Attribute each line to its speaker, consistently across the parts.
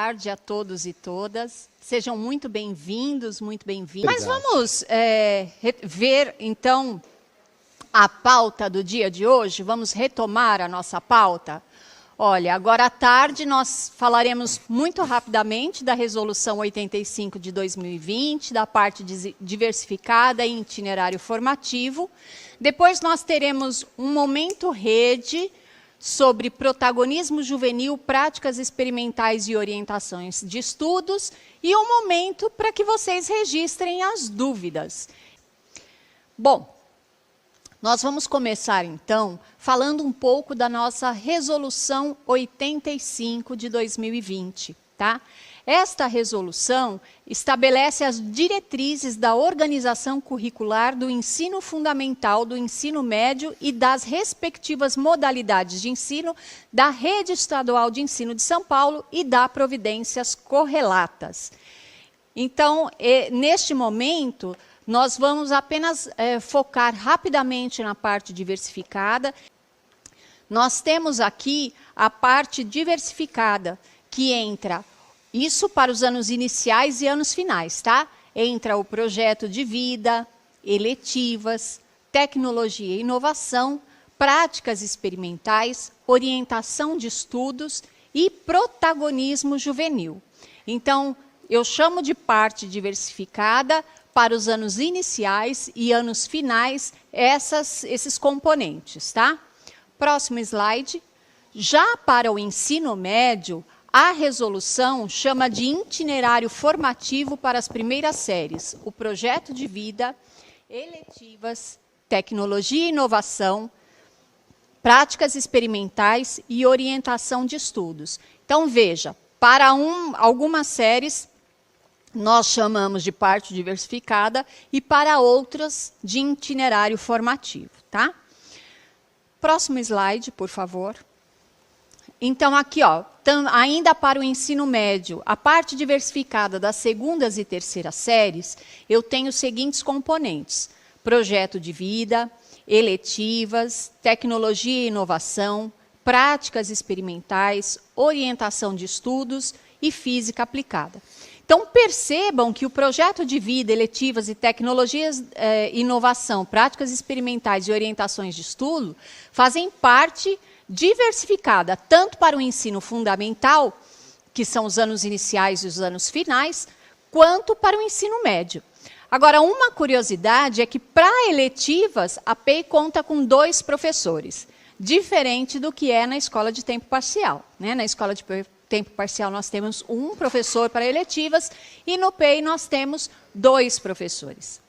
Speaker 1: tarde a todos e todas. Sejam muito bem-vindos, muito bem-vindos. Mas vamos ver, então, a pauta do dia de hoje. Vamos retomar a nossa pauta. Olha, agora à tarde nós falaremos muito rapidamente da Resolução 85 de 2020, da parte diversificada e itinerário formativo. Depois nós teremos um momento rede sobre protagonismo juvenil, práticas experimentais e orientações de estudos, e um momento para que vocês registrem as dúvidas. Bom, nós vamos começar, então, falando um pouco da nossa Resolução 85 de 2020, tá? Esta resolução estabelece as diretrizes da organização curricular do ensino fundamental, do ensino médio e das respectivas modalidades de ensino da Rede Estadual de Ensino de São Paulo e dá providências correlatas. Então, neste momento, nós vamos apenas focar rapidamente na parte diversificada. Nós temos aqui a parte diversificada, que entra, isso para os anos iniciais e anos finais, tá? Entra o projeto de vida, eletivas, tecnologia e inovação, práticas experimentais, orientação de estudos e protagonismo juvenil. Então, eu chamo de parte diversificada para os anos iniciais e anos finais, esses componentes, tá? Próximo slide. Já para o ensino médio, a resolução chama de itinerário formativo para as primeiras séries, o projeto de vida, eletivas, tecnologia e inovação, práticas experimentais e orientação de estudos. Então, veja, para algumas séries, nós chamamos de parte diversificada e para outras de itinerário formativo, tá? Próximo slide, por favor. Então, aqui, ó, ainda para o ensino médio, a parte diversificada das segundas e terceiras séries, eu tenho os seguintes componentes: projeto de vida, eletivas, tecnologia e inovação, práticas experimentais, orientação de estudos e física aplicada. Então, percebam que o projeto de vida, eletivas e tecnologias e inovação, práticas experimentais e orientações de estudo fazem parte diversificada, tanto para o ensino fundamental, que são os anos iniciais e os anos finais, quanto para o ensino médio. Agora, uma curiosidade é que, para eletivas, a PEI conta com 2 professores, diferente do que é na escola de tempo parcial, né? Na escola de tempo parcial, nós temos 1 professor para eletivas e no PEI nós temos 2 professores.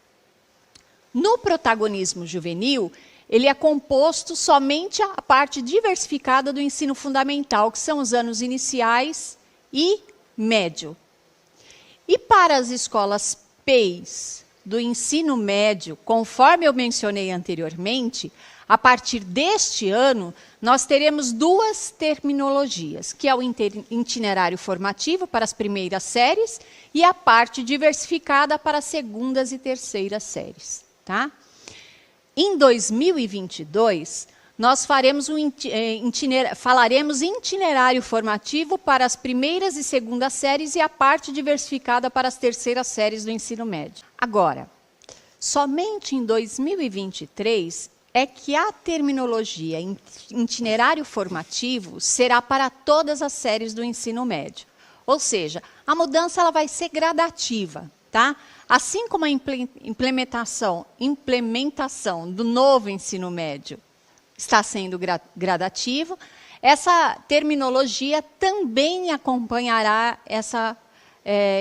Speaker 1: No protagonismo juvenil, ele é composto somente a parte diversificada do ensino fundamental, que são os anos iniciais e médio. E para as escolas PEIs do ensino médio, conforme eu mencionei anteriormente, a partir deste ano, nós teremos 2 terminologias, que é o itinerário formativo para as primeiras séries e a parte diversificada para as segundas e terceiras séries, tá? Em 2022, nós falaremos itinerário formativo para as primeiras e segundas séries e a parte diversificada para as terceiras séries do ensino médio. Agora, somente em 2023 é que a terminologia itinerário formativo será para todas as séries do ensino médio. Ou seja, a mudança ela vai ser gradativa, tá? Assim como a implementação do novo ensino médio está sendo gradativa, essa terminologia também acompanhará essa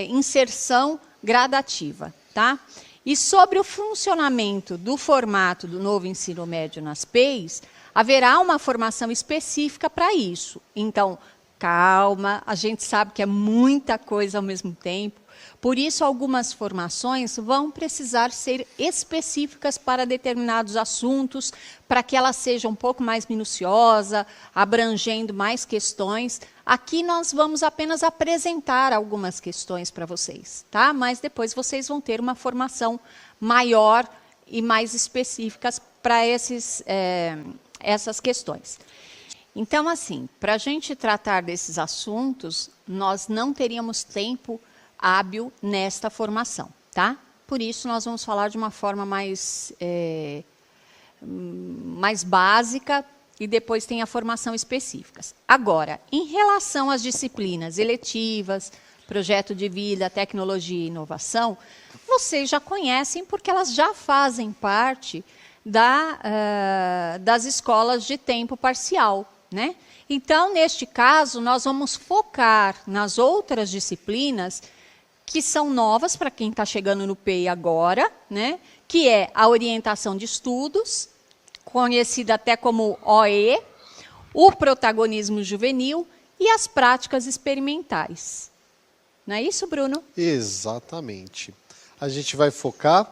Speaker 1: inserção gradativa, tá? E sobre o funcionamento do formato do novo ensino médio nas PEIs, haverá uma formação específica para isso. Então, calma, a gente sabe que é muita coisa ao mesmo tempo. Por isso, algumas formações vão precisar ser específicas para determinados assuntos, para que ela seja um pouco mais minuciosa, abrangendo mais questões. Aqui nós vamos apenas apresentar algumas questões para vocês, tá? Mas depois vocês vão ter uma formação maior e mais específicas para essas questões. Então, assim, para a gente tratar desses assuntos, nós não teríamos tempo hábil nesta formação, tá? Por isso, nós vamos falar de uma forma mais básica e depois tem a formação específica. Agora, em relação às disciplinas eletivas, projeto de vida, tecnologia e inovação, vocês já conhecem porque elas já fazem parte das escolas de tempo parcial, né? Então, neste caso, nós vamos focar nas outras disciplinas que são novas para quem está chegando no PEI agora, né? Que é a orientação de estudos, conhecida até como OE, o protagonismo juvenil e as práticas experimentais. Não é isso, Bruno?
Speaker 2: Exatamente. A gente vai focar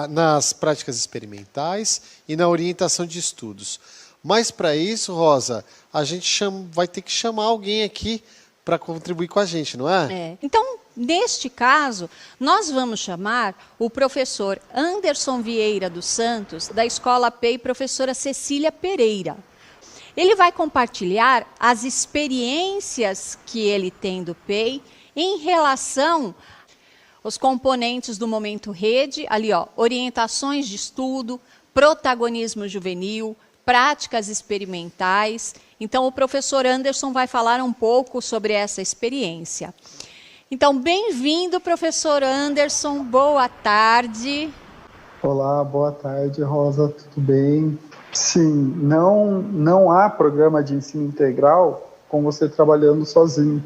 Speaker 2: nas práticas experimentais e na orientação de estudos. Mas para isso, Rosa, a gente vai ter que chamar alguém aqui para contribuir com a gente, não é?
Speaker 1: Então, neste caso, nós vamos chamar o professor Anderson Vieira dos Santos, da Escola PEI, professora Cecília Pereira. Ele vai compartilhar as experiências que ele tem do PEI em relação aos componentes do Momento Rede, ali, ó, orientações de estudo, protagonismo juvenil, práticas experimentais. Então, o professor Anderson vai falar um pouco sobre essa experiência. Então, bem-vindo, professor Anderson, boa tarde.
Speaker 3: Olá, boa tarde, Rosa, tudo bem? Sim, não há programa de ensino integral com você trabalhando sozinho.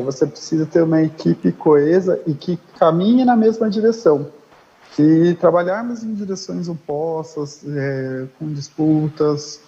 Speaker 3: Você precisa ter uma equipe coesa e que caminhe na mesma direção. Se trabalharmos em direções opostas, com disputas,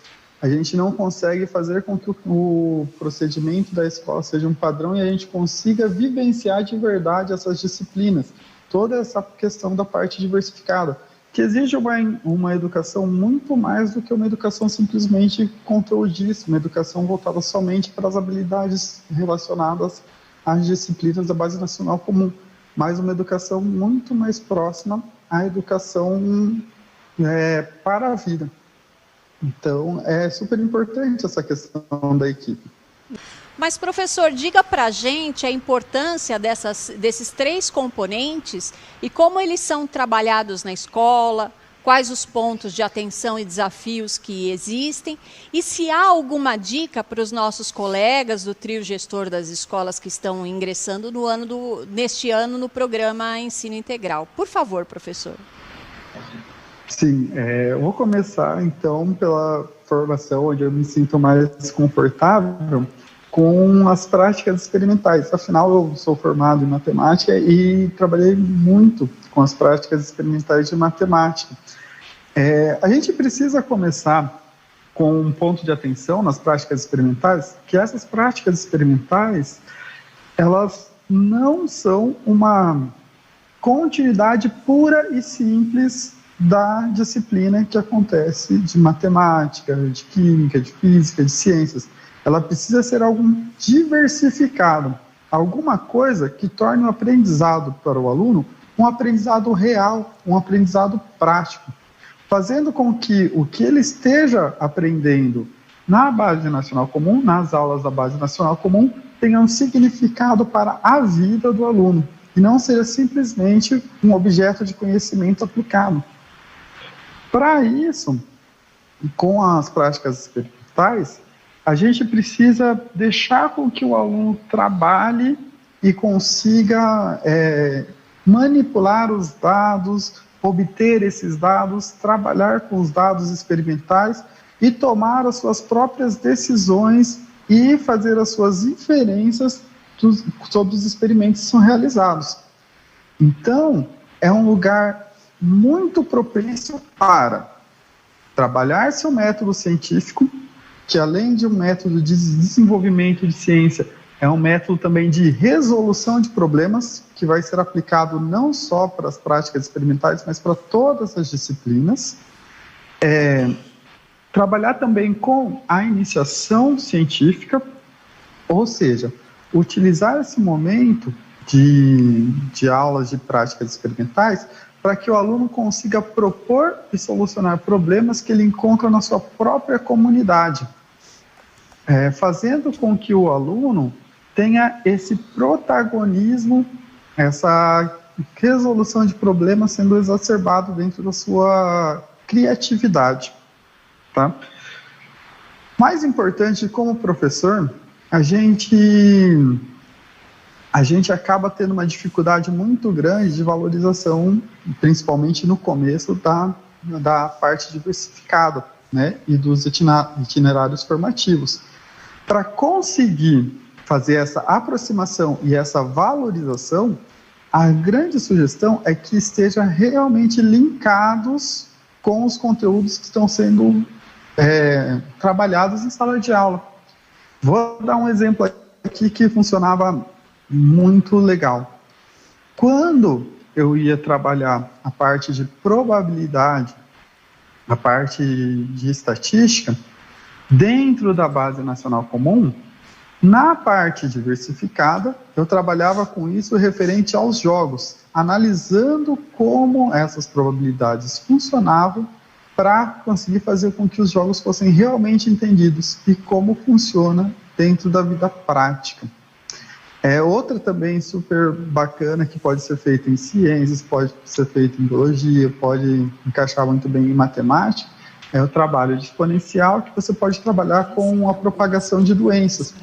Speaker 3: a gente não consegue fazer com que o procedimento da escola seja um padrão e a gente consiga vivenciar de verdade essas disciplinas. Toda essa questão da parte diversificada, que exige uma educação muito mais do que uma educação simplesmente conteudista, uma educação voltada somente para as habilidades relacionadas às disciplinas da Base Nacional Comum, mas uma educação muito mais próxima à educação para a vida. Então, é super importante essa questão da equipe.
Speaker 1: Mas, professor, diga para a gente a importância desses três componentes e como eles são trabalhados na escola, quais os pontos de atenção e desafios que existem, e se há alguma dica para os nossos colegas do trio gestor das escolas que estão ingressando neste ano no programa Ensino Integral. Por favor, professor.
Speaker 3: Sim, eu vou começar então pela formação onde eu me sinto mais confortável com as práticas experimentais. Afinal, eu sou formado em matemática e trabalhei muito com as práticas experimentais de matemática. A gente precisa começar com um ponto de atenção nas práticas experimentais, que essas práticas experimentais, elas não são uma continuidade pura e simples da disciplina que acontece de matemática, de química, de física, de ciências. Ela precisa ser algo diversificado, alguma coisa que torne o aprendizado para o aluno um aprendizado real, um aprendizado prático, fazendo com que o que ele esteja aprendendo na Base Nacional Comum, nas aulas da Base Nacional Comum, tenha um significado para a vida do aluno, e não seja simplesmente um objeto de conhecimento aplicado. Para isso, com as práticas experimentais, a gente precisa deixar com que o aluno trabalhe e consiga manipular os dados, obter esses dados, trabalhar com os dados experimentais e tomar as suas próprias decisões e fazer as suas inferências sobre os experimentos que são realizados. Então, é um lugar muito propício para trabalhar seu método científico, que além de um método de desenvolvimento de ciência, é um método também de resolução de problemas, que vai ser aplicado não só para as práticas experimentais, mas para todas as disciplinas. Trabalhar também com a iniciação científica, ou seja, utilizar esse momento de aulas de práticas experimentais para que o aluno consiga propor e solucionar problemas que ele encontra na sua própria comunidade. fazendo com que o aluno tenha esse protagonismo, essa resolução de problemas sendo exacerbado dentro da sua criatividade, tá? Mais importante, como professor, a gente acaba tendo uma dificuldade muito grande de valorização, principalmente no começo da parte diversificada, né, e dos itinerários formativos. Para conseguir fazer essa aproximação e essa valorização, a grande sugestão é que esteja realmente linkados com os conteúdos que estão sendo trabalhados em sala de aula. Vou dar um exemplo aqui que funcionava muito legal. Quando eu ia trabalhar a parte de probabilidade, a parte de estatística, dentro da Base Nacional Comum, na parte diversificada, eu trabalhava com isso referente aos jogos, analisando como essas probabilidades funcionavam para conseguir fazer com que os jogos fossem realmente entendidos e como funciona dentro da vida prática. Outra também super bacana que pode ser feita em ciências, pode ser feita em biologia, pode encaixar muito bem em matemática, é o trabalho de exponencial, que você pode trabalhar com a propagação de doenças.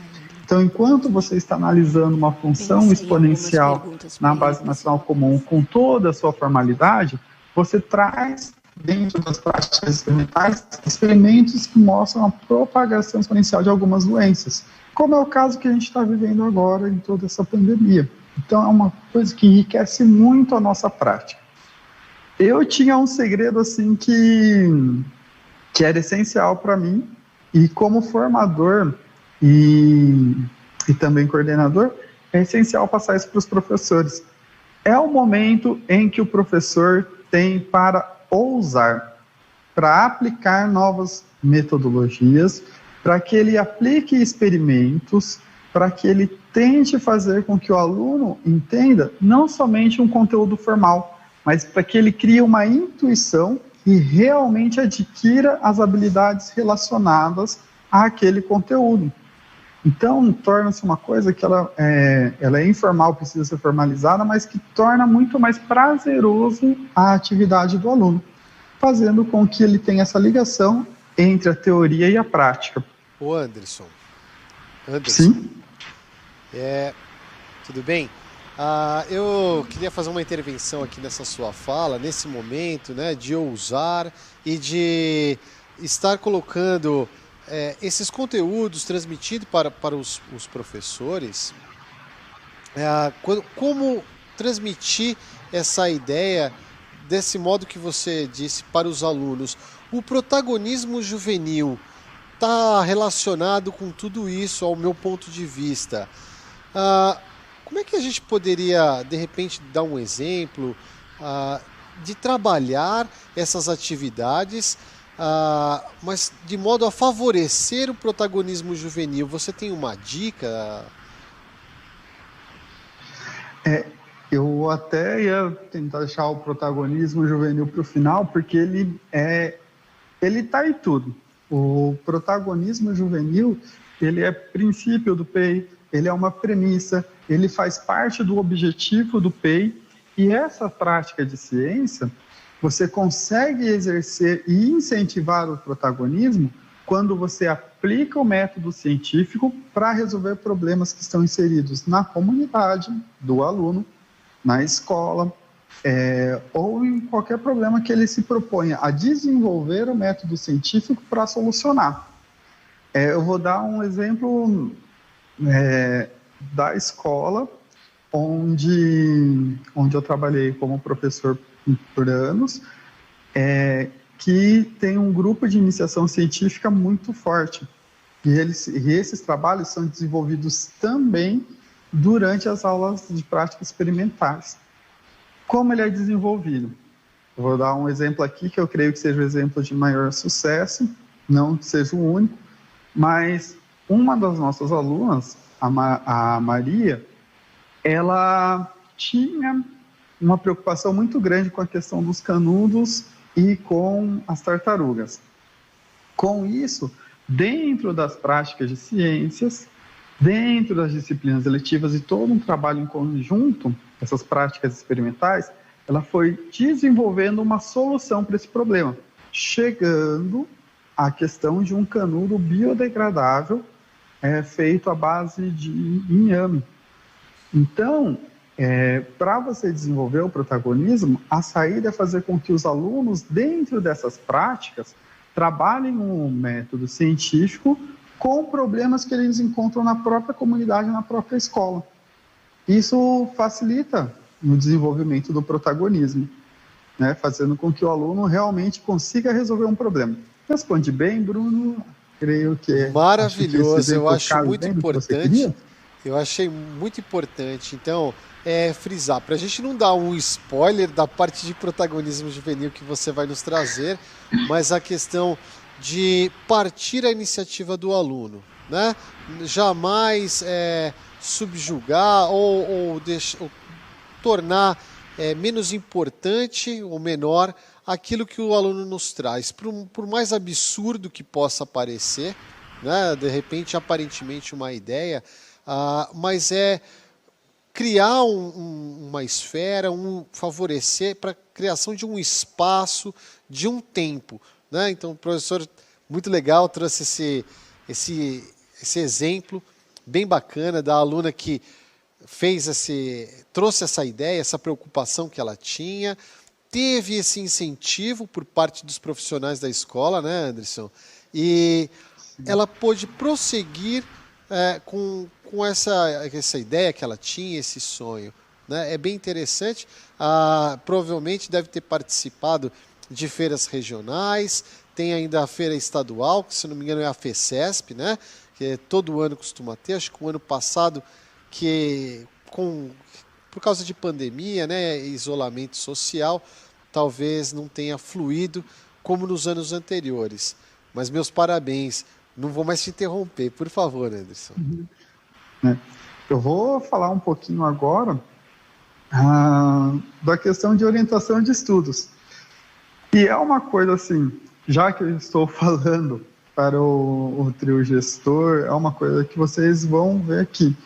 Speaker 3: Então, enquanto você está analisando uma função exponencial na Base Nacional Comum com toda a sua formalidade, você traz dentro das práticas experimentais experimentos que mostram a propagação exponencial de algumas doenças, como é o caso que a gente está vivendo agora em toda essa pandemia. Então, é uma coisa que enriquece muito a nossa prática. Eu tinha um segredo assim que era essencial para mim, e como formador e também coordenador, é essencial passar isso para os professores. É o momento em que o professor tem para ousar, para aplicar novas metodologias, para que ele aplique experimentos, para que ele tente fazer com que o aluno entenda não somente um conteúdo formal, mas para que ele crie uma intuição e realmente adquira as habilidades relacionadas àquele conteúdo. Então, torna-se uma coisa que ela é informal, precisa ser formalizada, mas que torna muito mais prazeroso a atividade do aluno, fazendo com que ele tenha essa ligação entre a teoria e a prática.
Speaker 2: Ô Anderson.
Speaker 3: Sim?
Speaker 2: Tudo bem? Eu queria fazer uma intervenção aqui nessa sua fala, nesse momento, né, de ousar e de estar colocando esses conteúdos transmitidos para os professores. Como transmitir essa ideia desse modo que você disse para os alunos? O protagonismo juvenil está relacionado com tudo isso, ao meu ponto de vista. Como é que a gente poderia, de repente, dar um exemplo de trabalhar essas atividades, mas de modo a favorecer o protagonismo juvenil? Você tem uma dica?
Speaker 3: Eu até ia tentar deixar o protagonismo juvenil para o final, porque ele está em tudo. O protagonismo juvenil, ele é princípio do PEI, ele é uma premissa, ele faz parte do objetivo do PEI, e essa prática de ciência, você consegue exercer e incentivar o protagonismo quando você aplica o método científico para resolver problemas que estão inseridos na comunidade do aluno, na escola, ou em qualquer problema que ele se proponha a desenvolver o método científico para solucionar. Eu vou dar um exemplo da escola, onde eu trabalhei como professor por anos, que tem um grupo de iniciação científica muito forte. E esses trabalhos são desenvolvidos também durante as aulas de práticas experimentais. Como ele é desenvolvido? Eu vou dar um exemplo aqui, que eu creio que seja o exemplo de maior sucesso, não seja o único, mas uma das nossas alunas, a Maria, ela tinha uma preocupação muito grande com a questão dos canudos e com as tartarugas. Com isso, dentro das práticas de ciências, dentro das disciplinas eletivas e todo um trabalho em conjunto, essas práticas experimentais, ela foi desenvolvendo uma solução para esse problema, chegando à questão de um canudo biodegradável feito à base de inhame. Então, para você desenvolver o protagonismo, a saída é fazer com que os alunos, dentro dessas práticas, trabalhem um método científico com problemas que eles encontram na própria comunidade, na própria escola. Isso facilita no desenvolvimento do protagonismo, né? Fazendo com que o aluno realmente consiga resolver um problema. Responde bem, Bruno. Creio que é
Speaker 2: maravilhoso. Eu acho muito importante. Eu achei muito importante. Então, frisar, para a gente não dar um spoiler da parte de protagonismo juvenil que você vai nos trazer, mas a questão de partir a iniciativa do aluno, né? Jamais subjugar ou tornar menos importante ou menor aquilo que o aluno nos traz. Por mais absurdo que possa parecer, né? De repente, aparentemente uma ideia, mas criar uma esfera, favorecer para a criação de um espaço, de um tempo, né? Então, o professor, muito legal, trouxe esse exemplo bem bacana da aluna que trouxe essa ideia, essa preocupação que ela tinha, teve esse incentivo por parte dos profissionais da escola, né, Anderson? E ela pôde prosseguir com essa ideia que ela tinha, esse sonho, né? É bem interessante. Provavelmente deve ter participado de feiras regionais, tem ainda a feira estadual, que se não me engano é a FECESP, né? Que todo ano costuma ter. Acho que o ano passado, por causa de pandemia, né, isolamento social, talvez não tenha fluído como nos anos anteriores. Mas meus parabéns. Não vou mais te interromper, por favor, Anderson.
Speaker 3: Eu vou falar um pouquinho agora da questão de orientação de estudos. E é uma coisa assim, já que eu estou falando para o trio gestor, é uma coisa que vocês vão ver aqui.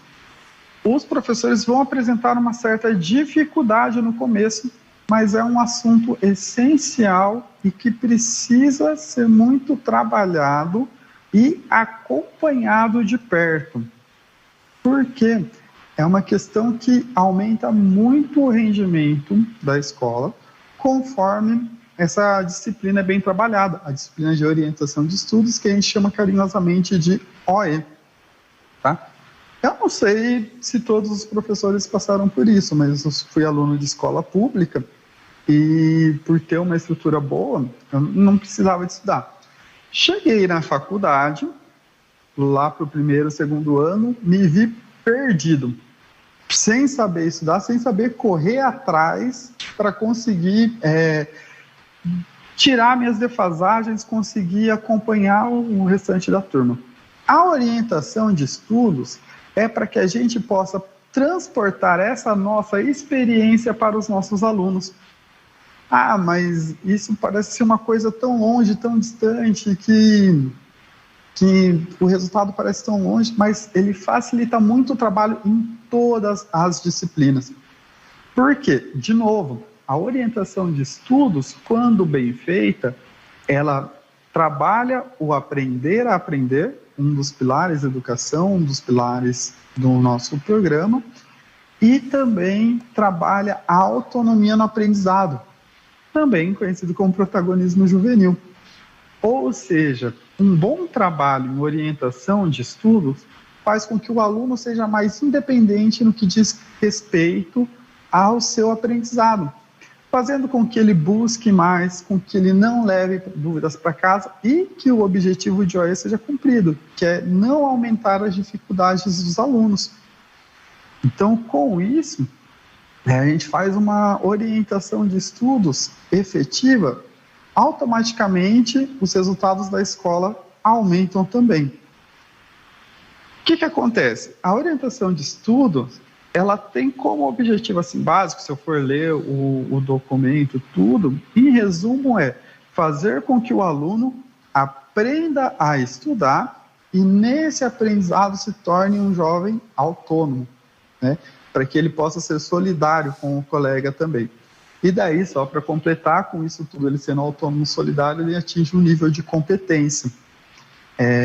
Speaker 3: Os professores vão apresentar uma certa dificuldade no começo, mas é um assunto essencial e que precisa ser muito trabalhado e acompanhado de perto. Porque é uma questão que aumenta muito o rendimento da escola conforme essa disciplina é bem trabalhada, a disciplina de orientação de estudos, que a gente chama carinhosamente de OE. Tá? Eu não sei se todos os professores passaram por isso, mas eu fui aluno de escola pública e por ter uma estrutura boa, eu não precisava de estudar. Cheguei na faculdade, lá para o primeiro, segundo ano, me vi perdido, sem saber estudar, sem saber correr atrás para conseguir tirar minhas defasagens, conseguir acompanhar o restante da turma. A orientação de estudos é para que a gente possa transportar essa nossa experiência para os nossos alunos. Mas isso parece ser uma coisa tão longe, tão distante, que o resultado parece tão longe, mas ele facilita muito o trabalho em todas as disciplinas. Por quê? De novo, a orientação de estudos, quando bem feita, ela trabalha o aprender a aprender, um dos pilares da educação, um dos pilares do nosso programa, e também trabalha a autonomia no aprendizado, também conhecido como protagonismo juvenil. Ou seja, um bom trabalho em orientação de estudos faz com que o aluno seja mais independente no que diz respeito ao seu aprendizado, fazendo com que ele busque mais, com que ele não leve dúvidas para casa e que o objetivo de OE seja cumprido, que é não aumentar as dificuldades dos alunos. Então, com isso, a gente faz uma orientação de estudos efetiva, automaticamente os resultados da escola aumentam também. O que acontece? A orientação de estudos, ela tem como objetivo assim, básico, se eu for ler o documento, tudo, em resumo fazer com que o aluno aprenda aprenda a estudar e nesse aprendizado se torne um jovem autônomo, né? Para que ele possa ser solidário com o colega também. E daí, só para completar com isso tudo, ele sendo autônomo solidário, ele atinge um nível de competência.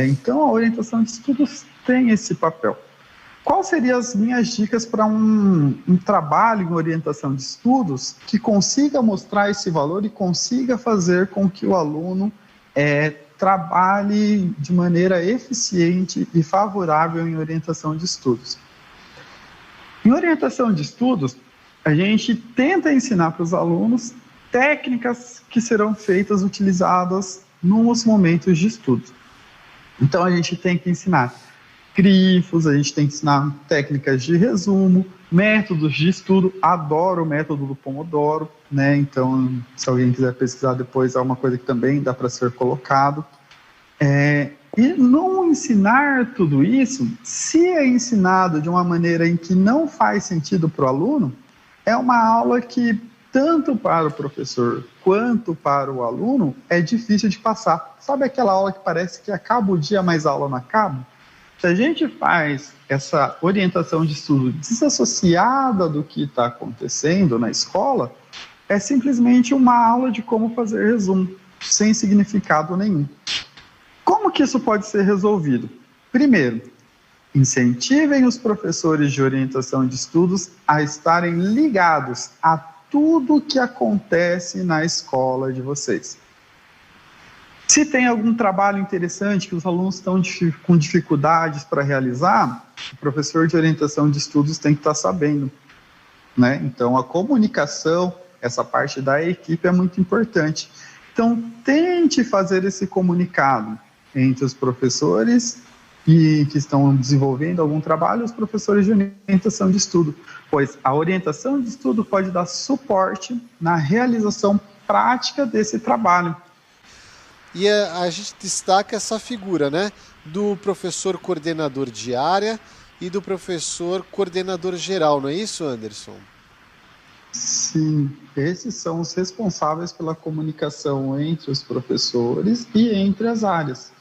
Speaker 3: Então, a orientação de estudos tem esse papel. Quais seriam as minhas dicas para um trabalho em orientação de estudos que consiga mostrar esse valor e consiga fazer com que o aluno trabalhe de maneira eficiente e favorável em orientação de estudos? Em orientação de estudos, a gente tenta ensinar para os alunos técnicas que serão utilizadas nos momentos de estudo. Então, a gente tem que ensinar grifos, a gente tem que ensinar técnicas de resumo, métodos de estudo. Adoro o método do Pomodoro, né? Então, se alguém quiser pesquisar depois, é uma coisa que também dá para ser colocado. E não ensinar tudo isso, se é ensinado de uma maneira em que não faz sentido para o aluno, é uma aula que, tanto para o professor quanto para o aluno, é difícil de passar. Sabe aquela aula que parece que acaba o dia, mas a aula não acaba? Se a gente faz essa orientação de estudo desassociada do que está acontecendo na escola, é simplesmente uma aula de como fazer resumo, sem significado nenhum. Como que isso pode ser resolvido? Primeiro, incentivem os professores de orientação de estudos a estarem ligados a tudo que acontece na escola de vocês. Se tem algum trabalho interessante que os alunos estão com dificuldades para realizar, o professor de orientação de estudos tem que estar sabendo, né? Então, a comunicação, essa parte da equipe é muito importante. Então, tente fazer esse comunicado entre os professores que estão desenvolvendo algum trabalho e os professores de orientação de estudo, pois a orientação de estudo pode dar suporte na realização prática desse trabalho.
Speaker 2: E a gente destaca essa figura, né, do professor coordenador de área e do professor coordenador geral, não é isso, Anderson?
Speaker 3: Sim, esses são os responsáveis pela comunicação entre os professores e entre as áreas.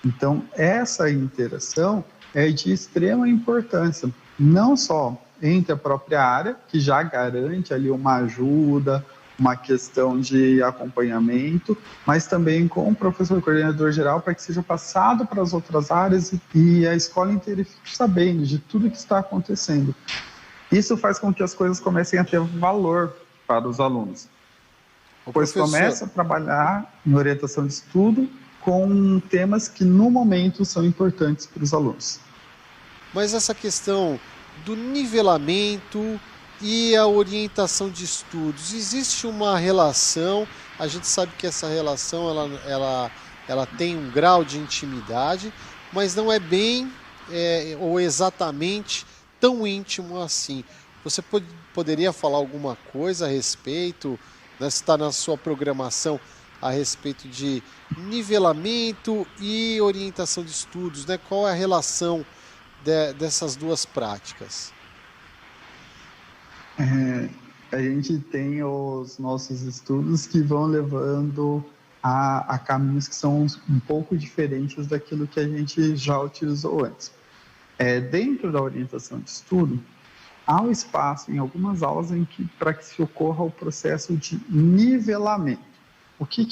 Speaker 3: Então, essa interação é de extrema importância, não só entre a própria área, que já garante ali uma ajuda, uma questão de acompanhamento, mas também com o professor coordenador geral, para que seja passado para as outras áreas e a escola inteira fique sabendo de tudo que está acontecendo. Isso faz com que as coisas comecem a ter valor para os alunos, pois começa a trabalhar em orientação de estudo com temas que no momento são importantes para os alunos.
Speaker 2: Mas essa questão do nivelamento e a orientação de estudos, existe uma relação? A gente sabe que essa relação ela tem um grau de intimidade, mas não é bem ou exatamente tão íntimo assim. Você poderia falar alguma coisa a respeito, né, se está na sua programação, a respeito de nivelamento e orientação de estudos, né? Qual é a relação dessas duas práticas?
Speaker 3: A gente tem os nossos estudos que vão levando a caminhos que são um pouco diferentes daquilo que a gente já utilizou antes. Dentro da orientação de estudo, há um espaço em algumas aulas para que se ocorra o processo de nivelamento. O que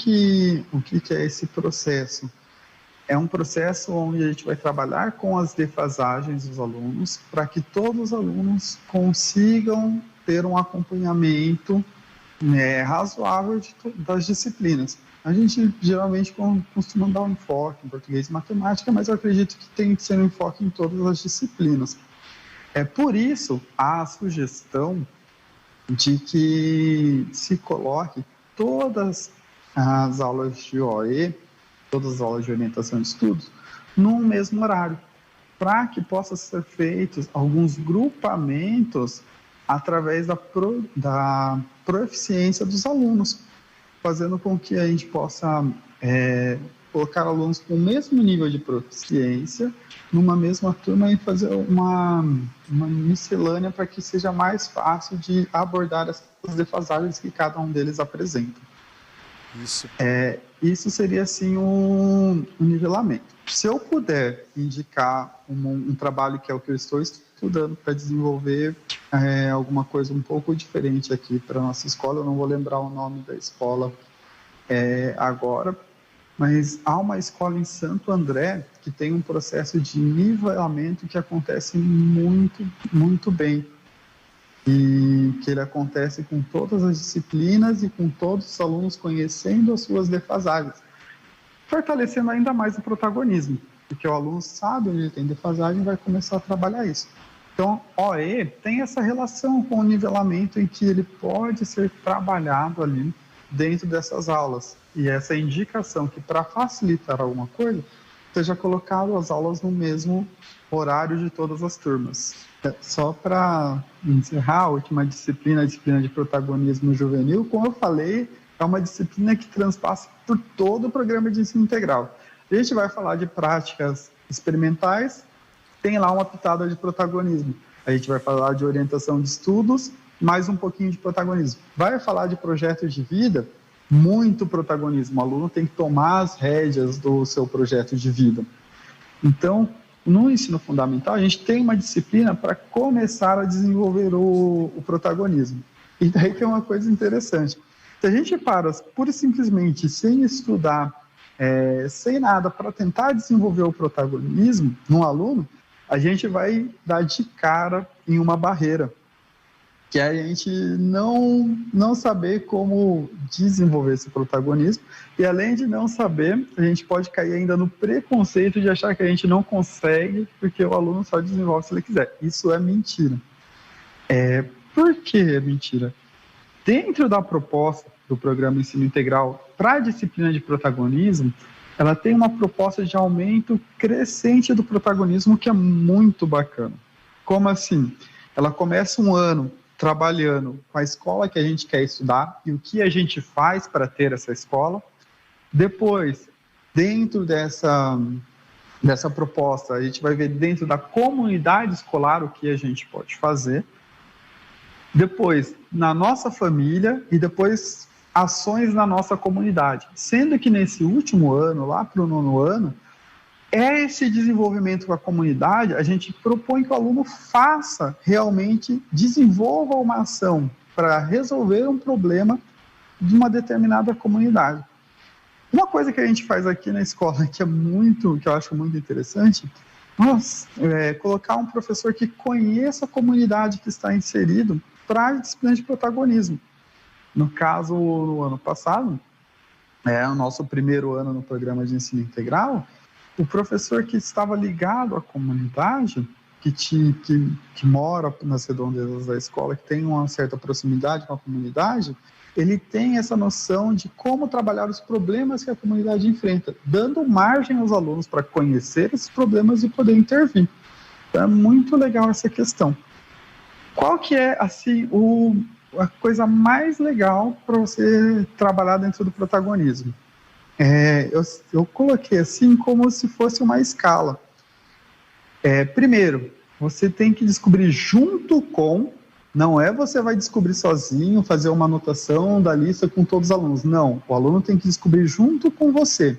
Speaker 3: é esse processo? É um processo onde a gente vai trabalhar com as defasagens dos alunos para que todos os alunos consigam ter um acompanhamento razoável das disciplinas. A gente geralmente costuma dar um enfoque em português e matemática, mas eu acredito que tem que ser um enfoque em todas as disciplinas. Por isso, há a sugestão de que se coloque todas as aulas de OE, todas as aulas de orientação de estudos, no mesmo horário, para que possa ser feitos alguns grupamentos através da proficiência dos alunos, fazendo com que a gente possa colocar alunos com o mesmo nível de proficiência numa mesma turma e fazer uma miscelânea para que seja mais fácil de abordar essas defasagens que cada um deles apresenta. Isso seria, assim, um nivelamento. Se eu puder indicar um trabalho que é o que eu estou estudando para desenvolver alguma coisa um pouco diferente aqui para a nossa escola, eu não vou lembrar o nome da escola agora, mas há uma escola em Santo André que tem um processo de nivelamento que acontece muito, muito bem. E que ele acontece com todas as disciplinas e com todos os alunos conhecendo as suas defasagens, fortalecendo ainda mais o protagonismo, porque o aluno sabe onde ele tem defasagem e vai começar a trabalhar isso. Então, OE tem essa relação com o nivelamento em que ele pode ser trabalhado ali dentro dessas aulas, e essa indicação que, para facilitar alguma coisa, seja colocado as aulas no mesmo horário de todas as turmas. Só para encerrar, a última disciplina, a disciplina de protagonismo juvenil, como eu falei, é uma disciplina que transpassa por todo o programa de ensino integral. A gente vai falar de práticas experimentais, tem lá uma pitada de protagonismo. A gente vai falar de orientação de estudos, mais um pouquinho de protagonismo. Vai falar de projeto de vida, muito protagonismo. O aluno tem que tomar as rédeas do seu projeto de vida. Então, no ensino fundamental, a gente tem uma disciplina para começar a desenvolver o protagonismo. E daí tem uma coisa interessante. Se a gente para pura e simplesmente sem estudar, sem nada, para tentar desenvolver o protagonismo no aluno, a gente vai dar de cara em uma barreira, que é a gente não saber como desenvolver esse protagonismo, e além de não saber, a gente pode cair ainda no preconceito de achar que a gente não consegue, porque o aluno só desenvolve se ele quiser. Isso é mentira. Por que é mentira? Dentro da proposta do programa Ensino Integral para a disciplina de protagonismo, ela tem uma proposta de aumento crescente do protagonismo que é muito bacana. Como assim? Ela começa um ano trabalhando com a escola que a gente quer estudar e o que a gente faz para ter essa escola. Depois, dentro dessa proposta, a gente vai ver dentro da comunidade escolar o que a gente pode fazer. Depois, na nossa família e depois ações na nossa comunidade. Sendo que nesse último ano, lá para o 9º ano, esse desenvolvimento com a comunidade, a gente propõe que o aluno faça realmente, desenvolva uma ação para resolver um problema de uma determinada comunidade. Uma coisa que a gente faz aqui na escola que eu acho muito interessante, colocar um professor que conheça a comunidade que está inserido para a disciplina de protagonismo. No caso, no ano passado, o nosso primeiro ano no programa de ensino integral, o professor que estava ligado à comunidade, que mora nas redondezas da escola, que tem uma certa proximidade com a comunidade, ele tem essa noção de como trabalhar os problemas que a comunidade enfrenta, dando margem aos alunos para conhecer esses problemas e poder intervir. Então, é muito legal essa questão. Qual que é, assim, a coisa mais legal para você trabalhar dentro do protagonismo? Eu coloquei assim como se fosse uma escala. Primeiro, você tem que descobrir junto com, não você vai descobrir sozinho, fazer uma anotação da lista com todos os alunos. Não, o aluno tem que descobrir junto com você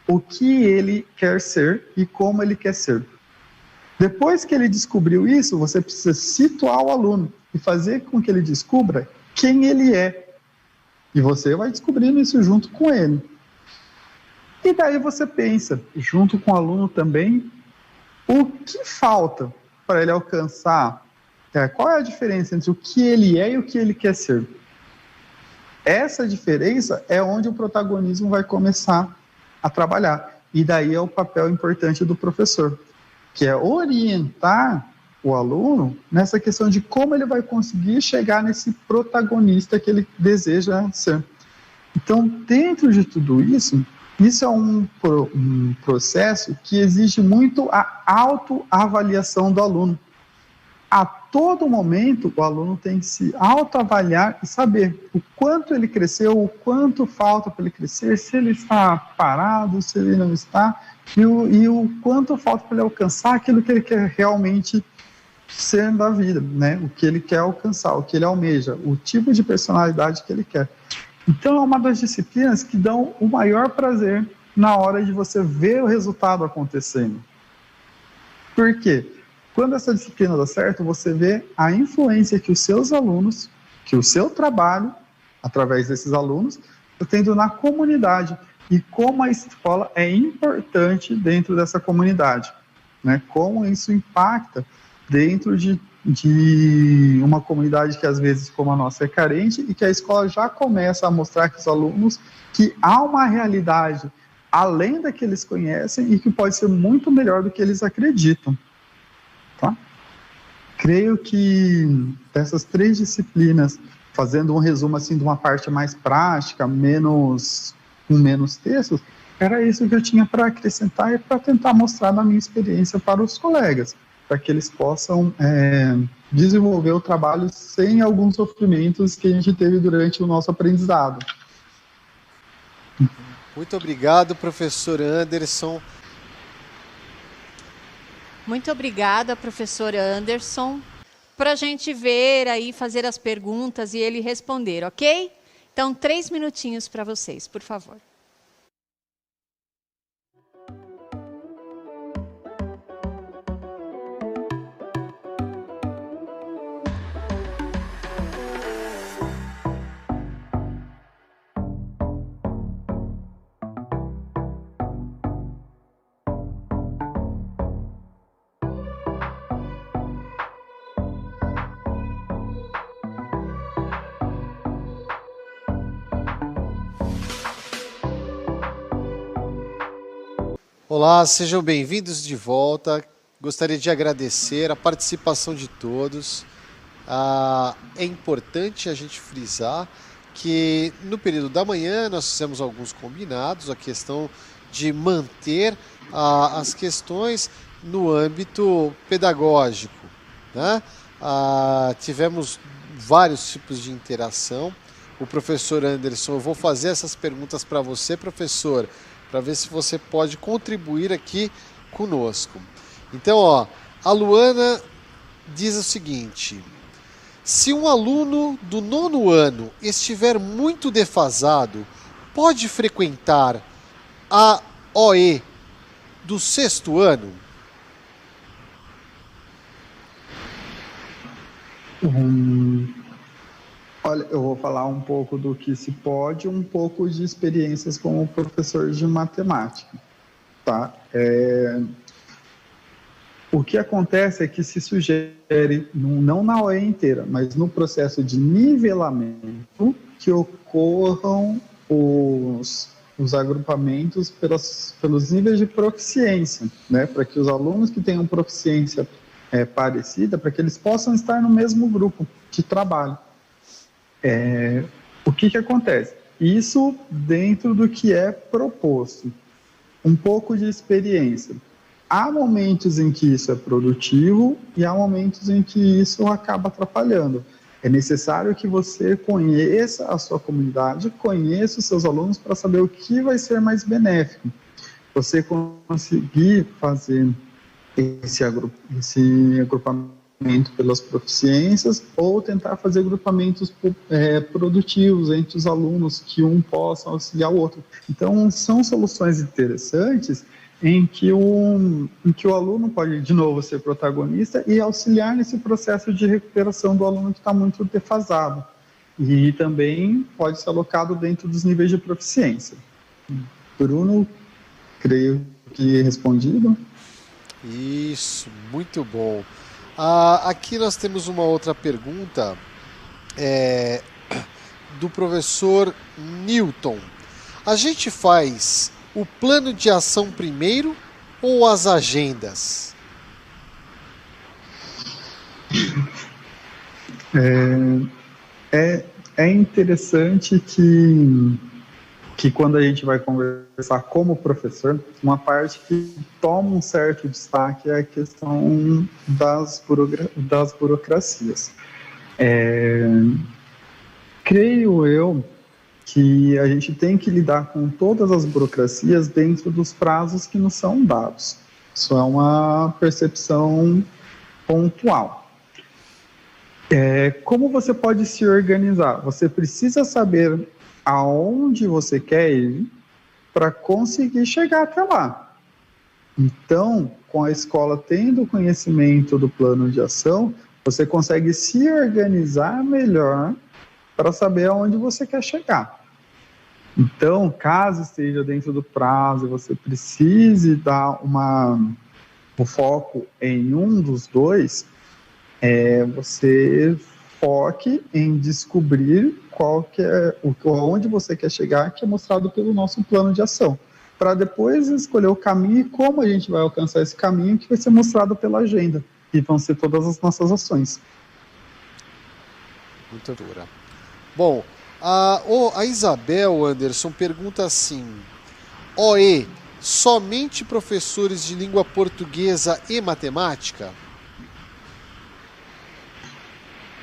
Speaker 3: o que ele quer ser e como ele quer ser. Depois que ele descobriu isso, você precisa situar o aluno e fazer com que ele descubra quem ele é. E você vai descobrindo isso junto com ele. E daí você pensa, junto com o aluno também, o que falta para ele alcançar? Qual é a diferença entre o que ele é e o que ele quer ser? Essa diferença é onde o protagonismo vai começar a trabalhar. E daí é o papel importante do professor, que é orientar o aluno nessa questão de como ele vai conseguir chegar nesse protagonista que ele deseja ser. Então, dentro de tudo isso, isso é um processo que exige muito a autoavaliação do aluno. A todo momento, o aluno tem que se autoavaliar e saber o quanto ele cresceu, o quanto falta para ele crescer, se ele está parado, se ele não está, e o quanto falta para ele alcançar aquilo que ele quer realmente ser da vida, né? O que ele quer alcançar, o que ele almeja, o tipo de personalidade que ele quer. Então, é uma das disciplinas que dão o maior prazer na hora de você ver o resultado acontecendo. Por quê? Quando essa disciplina dá certo, você vê a influência que os seus alunos, que o seu trabalho, através desses alunos, está tendo na comunidade e como a escola é importante dentro dessa comunidade, né? Como isso impacta dentro de uma comunidade que às vezes como a nossa é carente e que a escola já começa a mostrar que os alunos que há uma realidade além da que eles conhecem e que pode ser muito melhor do que eles acreditam. Tá? Creio que dessas 3 disciplinas, fazendo um resumo assim de uma parte mais prática, com menos textos, era isso que eu tinha para acrescentar e para tentar mostrar na minha experiência para os colegas, para que eles possam desenvolver o trabalho sem alguns sofrimentos que a gente teve durante o nosso aprendizado.
Speaker 2: Muito obrigado, professor Anderson.
Speaker 1: Muito obrigada, professor Anderson, para a gente ver aí, fazer as perguntas e ele responder, ok? Então, 3 minutinhos para vocês, por favor.
Speaker 2: Olá, sejam bem-vindos de volta. Gostaria de agradecer a participação de todos. É importante a gente frisar que no período da manhã nós fizemos alguns combinados, a questão de manter as questões no âmbito pedagógico, né? Tivemos vários tipos de interação. O professor Anderson, eu vou fazer essas perguntas para você, professor, para ver se você pode contribuir aqui conosco. Então, a Luana diz o seguinte: se um aluno do 9º ano estiver muito defasado, pode frequentar a OE do 6º ano?
Speaker 3: Olha, eu vou falar um pouco do que se pode, um pouco de experiências como professor de matemática, tá? O que acontece é que se sugere, não na OE inteira, mas no processo de nivelamento, que ocorram os agrupamentos pelos níveis de proficiência, né? Para que os alunos que tenham proficiência parecida, para que eles possam estar no mesmo grupo de trabalho. O que acontece? Isso dentro do que é proposto. Um pouco de experiência. Há momentos em que isso é produtivo e há momentos em que isso acaba atrapalhando. É necessário que você conheça a sua comunidade, conheça os seus alunos para saber o que vai ser mais benéfico. Você conseguir fazer esse agrupamento pelas proficiências ou tentar fazer agrupamentos produtivos entre os alunos que um possa auxiliar o outro. Então, são soluções interessantes em que o aluno pode, de novo, ser protagonista e auxiliar nesse processo de recuperação do aluno que está muito defasado. E também pode ser alocado dentro dos níveis de proficiência. Bruno, creio que respondido.
Speaker 2: Isso, muito bom. Aqui nós temos uma outra pergunta do professor Newton. A gente faz o plano de ação primeiro ou as agendas?
Speaker 3: É interessante que quando a gente vai conversar como professor, uma parte que toma um certo destaque é a questão das burocracias. Creio eu que a gente tem que lidar com todas as burocracias dentro dos prazos que nos são dados. Isso é uma percepção pontual. Como você pode se organizar? Você precisa saber aonde você quer ir para conseguir chegar até lá. Então, com a escola tendo conhecimento do plano de ação, você consegue se organizar melhor para saber aonde você quer chegar. Então, caso esteja dentro do prazo e você precise dar o foco em um dos dois, você foque em descobrir onde você quer chegar, que é mostrado pelo nosso plano de ação, para depois escolher o caminho e como a gente vai alcançar esse caminho, que vai ser mostrado pela agenda, e vão ser todas as nossas ações.
Speaker 2: Muito dura. Bom, a Isabel Anderson pergunta assim: OE, somente professores de língua portuguesa e matemática?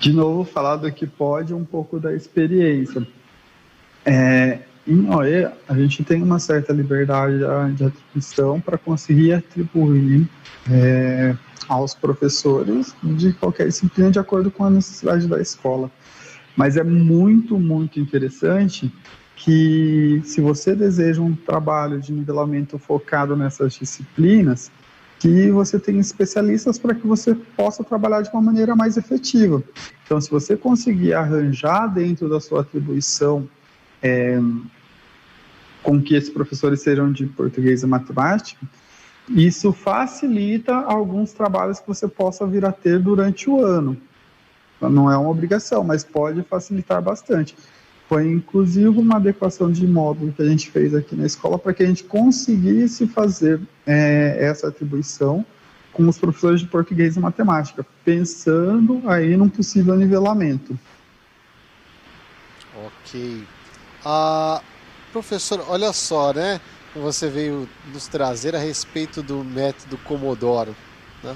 Speaker 3: De novo, falado que pode um pouco da experiência. Em OE, a gente tem uma certa liberdade de atribuição para conseguir atribuir aos professores de qualquer disciplina de acordo com a necessidade da escola. Mas é muito, muito interessante que, se você deseja um trabalho de nivelamento focado nessas disciplinas, que você tenha especialistas para que você possa trabalhar de uma maneira mais efetiva. Então, se você conseguir arranjar dentro da sua atribuição com que esses professores sejam de português e matemática, isso facilita alguns trabalhos que você possa vir a ter durante o ano. Não é uma obrigação, mas pode facilitar bastante. Foi, inclusive, uma adequação de módulo que a gente fez aqui na escola para que a gente conseguisse fazer essa atribuição com os professores de português e matemática, pensando aí num possível nivelamento.
Speaker 2: Ok. Professor, olha só, né? Você veio nos trazer a respeito do método Pomodoro, né?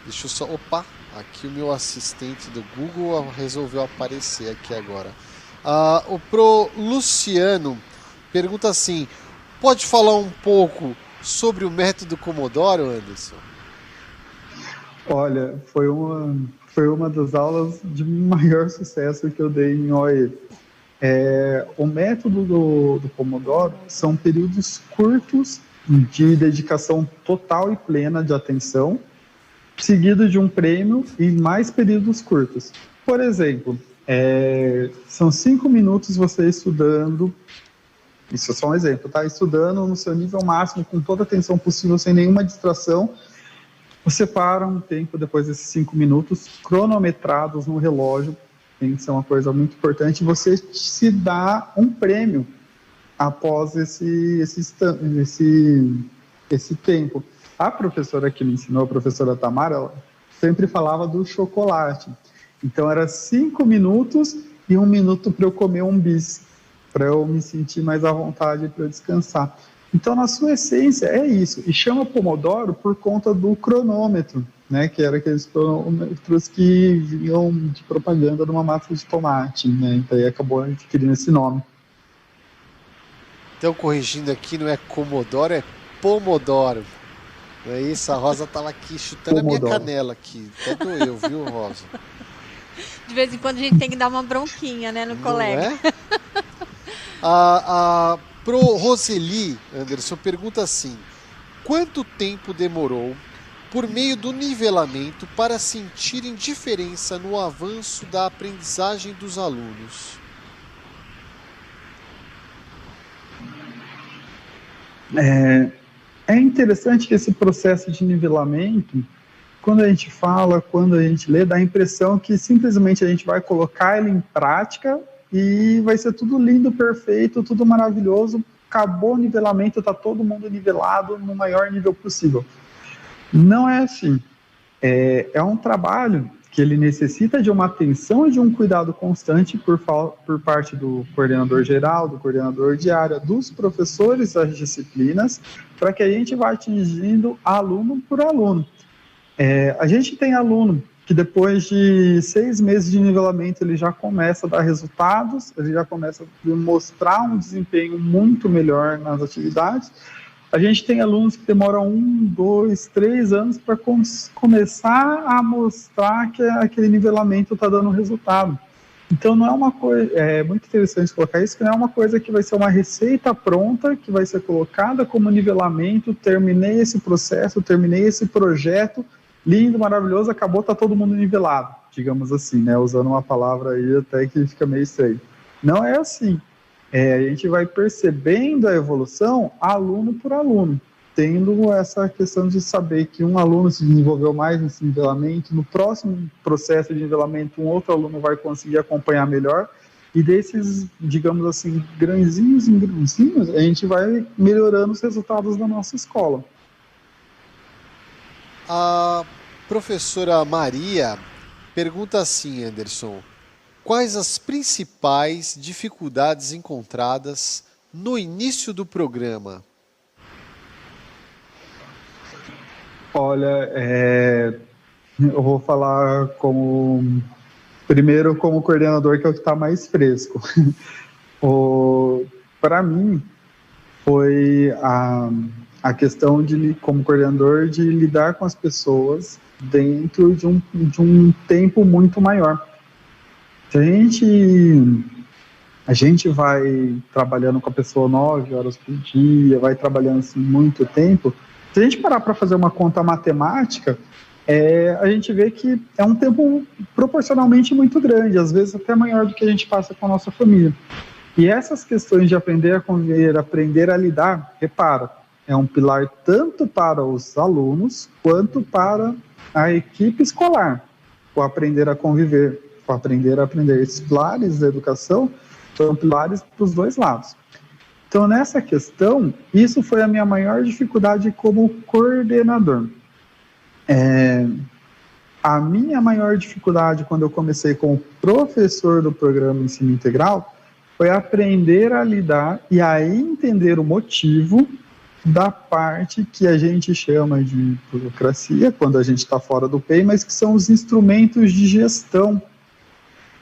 Speaker 2: Deixa eu só... Opa! Aqui o meu assistente do Google resolveu aparecer aqui agora. O Pro Luciano pergunta assim: pode falar um pouco sobre o método Pomodoro, Anderson?
Speaker 3: Olha, foi uma das aulas de maior sucesso que eu dei em OE. O método do Pomodoro são períodos curtos de dedicação total e plena de atenção, seguido de um prêmio e mais períodos curtos. Por exemplo, são 5 minutos você estudando, isso é só um exemplo, tá? Estudando no seu nível máximo, com toda a atenção possível, sem nenhuma distração. Você para um tempo depois desses 5 minutos, cronometrados no relógio, isso é uma coisa muito importante, você se dá um prêmio após esse tempo. A professora que me ensinou, a professora Tamara, ela sempre falava do chocolate. Então, era 5 minutos e 1 minuto para eu comer um bis, para eu me sentir mais à vontade para eu descansar. Então, na sua essência, é isso. E chama Pomodoro por conta do cronômetro, né? Que era aqueles cronômetros que vinham de propaganda de uma massa de tomate, né? Então, aí acabou adquirindo esse nome.
Speaker 2: Então, corrigindo aqui, não é Comodoro, é Pomodoro. Não é isso? A Rosa estava aqui chutando Pomodoro. A minha canela aqui. Até doeu, viu, Rosa?
Speaker 1: De vez em quando a gente tem que dar uma bronquinha, né, no colega.
Speaker 2: É? Pro Roseli, Anderson, pergunta assim: quanto tempo demorou, por meio do nivelamento, para sentirem diferença no avanço da aprendizagem dos alunos?
Speaker 3: É interessante que esse processo de nivelamento, quando a gente fala, quando a gente lê, dá a impressão que simplesmente a gente vai colocar ele em prática e vai ser tudo lindo, perfeito, tudo maravilhoso, acabou o nivelamento, está todo mundo nivelado no maior nível possível. Não é assim. É um trabalho que ele necessita de uma atenção e de um cuidado constante por parte do coordenador geral, do coordenador de área, dos professores das disciplinas, para que a gente vá atingindo aluno por aluno. A gente tem aluno que depois de 6 meses de nivelamento ele já começa a dar resultados, ele já começa a mostrar um desempenho muito melhor nas atividades. A gente tem alunos que demoram 1, 2, 3 anos para começar a mostrar que aquele nivelamento está dando resultado. Então não é uma coisa, é muito interessante colocar isso, que não é uma coisa que vai ser uma receita pronta, que vai ser colocada como nivelamento, terminei esse processo, terminei esse projeto, lindo, maravilhoso, acabou, tá todo mundo nivelado, digamos assim, né, usando uma palavra aí até que fica meio estranho. Não é assim, a gente vai percebendo a evolução aluno por aluno, tendo essa questão de saber que um aluno se desenvolveu mais nesse nivelamento, no próximo processo de nivelamento um outro aluno vai conseguir acompanhar melhor, e desses, digamos assim, grãozinhos em grãozinhos, a gente vai melhorando os resultados da nossa escola.
Speaker 2: A professora Maria pergunta assim, Anderson, quais as principais dificuldades encontradas no início do programa?
Speaker 3: Olha, eu vou falar primeiro como coordenador, que é o que está mais fresco. Para mim, foi a questão como coordenador, de lidar com as pessoas dentro de um tempo muito maior. A gente vai trabalhando com a pessoa 9 horas por dia, vai trabalhando assim muito tempo. Se a gente parar para fazer uma conta matemática, a gente vê que é um tempo proporcionalmente muito grande, às vezes até maior do que a gente passa com a nossa família. E essas questões de aprender a conviver, aprender a lidar, repara, é um pilar tanto para os alunos quanto para a equipe escolar. O aprender a conviver, o aprender a aprender. Esses pilares da educação são pilares para os dois lados. Então, nessa questão, isso foi a minha maior dificuldade como coordenador. A minha maior dificuldade quando eu comecei como professor do programa Ensino Integral foi aprender a lidar e a entender o motivo da parte que a gente chama de burocracia, quando a gente está fora do PEI, mas que são os instrumentos de gestão.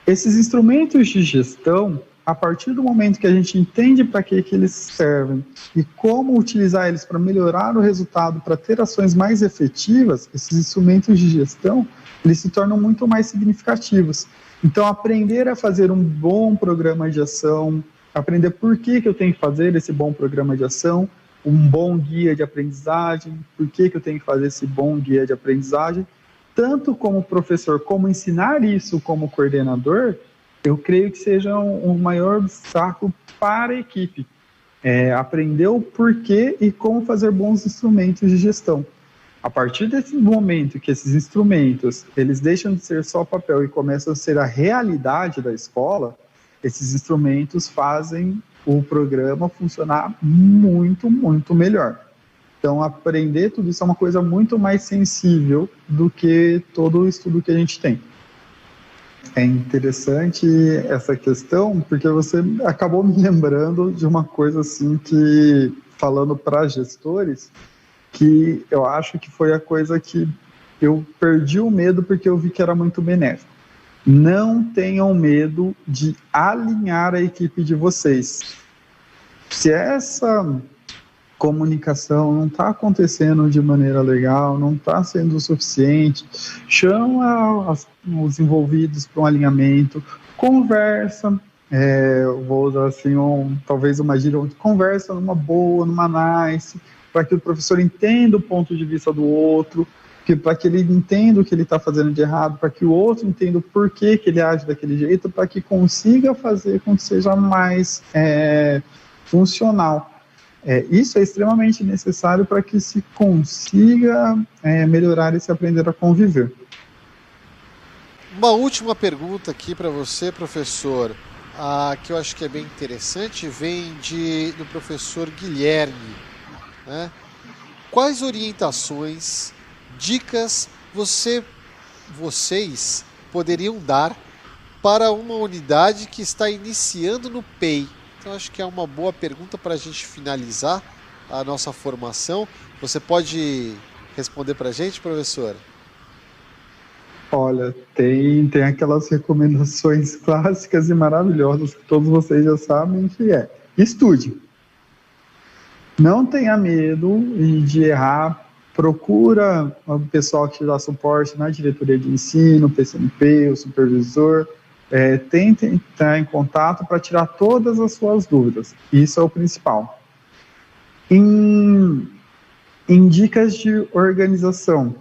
Speaker 3: Esses instrumentos de gestão, a partir do momento que a gente entende para que eles servem e como utilizar eles para melhorar o resultado, para ter ações mais efetivas, esses instrumentos de gestão, eles se tornam muito mais significativos. Então, aprender a fazer um bom programa de ação, aprender por que eu tenho que fazer esse bom programa de ação, um bom guia de aprendizagem, por que eu tenho que fazer esse bom guia de aprendizagem, tanto como professor, como ensinar isso como coordenador, eu creio que seja um maior obstáculo para a equipe. Aprender o porquê e como fazer bons instrumentos de gestão. A partir desse momento que esses instrumentos, eles deixam de ser só papel e começam a ser a realidade da escola, esses instrumentos fazem o programa funcionar muito, muito melhor. Então, aprender tudo isso é uma coisa muito mais sensível do que todo o estudo que a gente tem. É interessante essa questão, porque você acabou me lembrando de uma coisa assim que, falando para gestores, que eu acho que foi a coisa que eu perdi o medo porque eu vi que era muito benéfico. Não tenham medo de alinhar a equipe de vocês. Se essa comunicação não está acontecendo de maneira legal, não está sendo o suficiente, chama os envolvidos para um alinhamento, conversa, vou usar assim, talvez uma gíria, conversa numa boa, numa nice, para que o professor entenda o ponto de vista do outro, para que ele entenda o que ele está fazendo de errado, para que o outro entenda o porquê que ele age daquele jeito, para que consiga fazer com que seja mais funcional. Isso é extremamente necessário para que se consiga melhorar esse aprender a conviver.
Speaker 2: Uma última pergunta aqui para você, professor, que eu acho que é bem interessante, vem do professor Guilherme. Né? Quais orientações, dicas vocês poderiam dar para uma unidade que está iniciando no PEI? Então, acho que é uma boa pergunta para a gente finalizar a nossa formação. Você pode responder para a gente, professor?
Speaker 3: Olha, tem aquelas recomendações clássicas e maravilhosas que todos vocês já sabem, que estude. Não tenha medo de errar. Procura o pessoal que te dá suporte na diretoria de ensino, o PCNP, o supervisor. tentem entrar em contato para tirar todas as suas dúvidas. Isso é o principal. Em dicas de organização,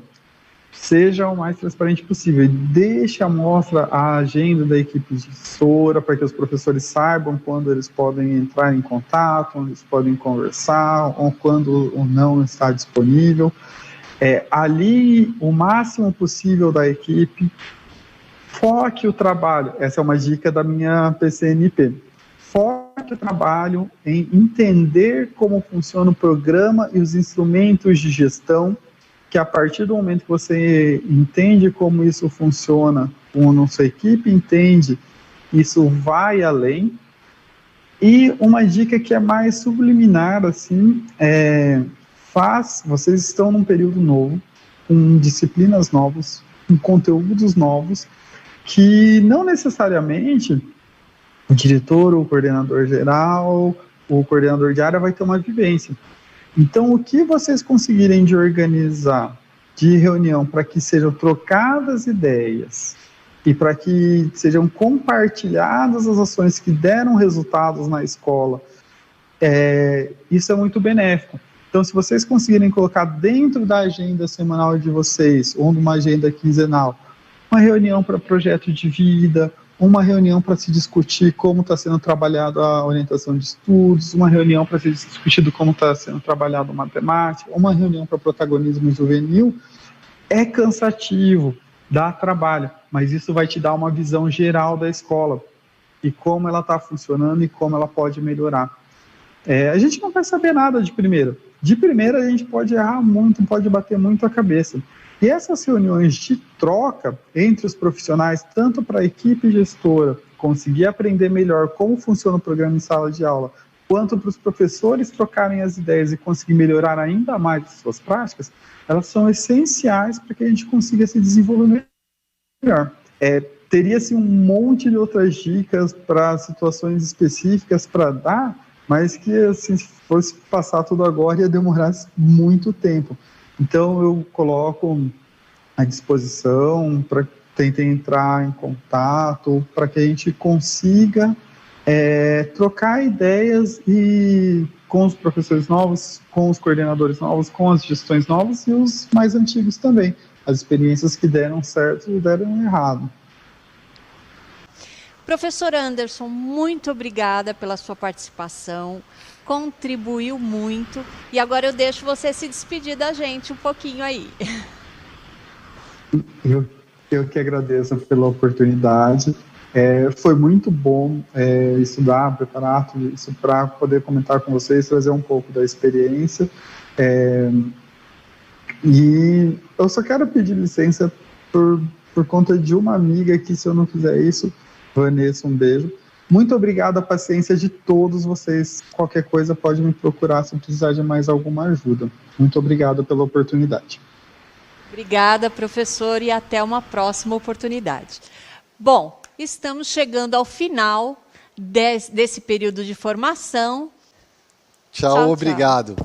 Speaker 3: seja o mais transparente possível. Deixe à mostra a agenda da equipe gestora para que os professores saibam quando eles podem entrar em contato, onde eles podem conversar, ou quando o não está disponível. Ali o máximo possível da equipe. Foque o trabalho. Essa é uma dica da minha PCNP. Foque o trabalho em entender como funciona o programa e os instrumentos de gestão, que a partir do momento que você entende como isso funciona, quando a sua equipe entende, isso vai além. E uma dica que é mais subliminar, assim, vocês estão num período novo, com disciplinas novas, com conteúdos novos, que não necessariamente o diretor, o coordenador geral, o coordenador de área vai ter uma vivência. Então, o que vocês conseguirem de organizar de reunião para que sejam trocadas ideias e para que sejam compartilhadas as ações que deram resultados na escola, isso é muito benéfico. Então, se vocês conseguirem colocar dentro da agenda semanal de vocês, ou numa agenda quinzenal, uma reunião para projeto de vida, uma reunião para se discutir como está sendo trabalhado a orientação de estudos, uma reunião para ser discutido como está sendo trabalhado matemática, uma reunião para protagonismo juvenil, é cansativo, dá trabalho, mas isso vai te dar uma visão geral da escola e como ela está funcionando e como ela pode melhorar. A gente não vai saber nada de primeira. De primeira a gente pode errar muito, pode bater muito a cabeça. E essas reuniões de troca entre os profissionais, tanto para a equipe gestora conseguir aprender melhor como funciona o programa em sala de aula, quanto para os professores trocarem as ideias e conseguir melhorar ainda mais as suas práticas, elas são essenciais para que a gente consiga se desenvolver melhor. Teria-se um monte de outras dicas para situações específicas para dar, mas que, assim, se fosse passar tudo agora, ia demorar muito tempo. Então, eu coloco à disposição para tentem entrar em contato, para que a gente consiga trocar ideias com os professores novos, com os coordenadores novos, com as gestões novas e os mais antigos também. As experiências que deram certo e deram errado.
Speaker 1: Professor Anderson, muito obrigada pela sua participação, contribuiu muito, e agora eu deixo você se despedir da gente um pouquinho aí.
Speaker 3: Eu que agradeço pela oportunidade, foi muito bom estudar, preparar tudo isso para poder comentar com vocês, trazer um pouco da experiência, e eu só quero pedir licença por conta de uma amiga que, se eu não fizer isso, Vanessa, um beijo. Muito obrigado à paciência de todos vocês. Qualquer coisa pode me procurar se precisar de mais alguma ajuda. Muito obrigado pela oportunidade.
Speaker 1: Obrigada, professor, e até uma próxima oportunidade. Bom, estamos chegando ao final desse período de formação.
Speaker 2: Tchau, obrigado.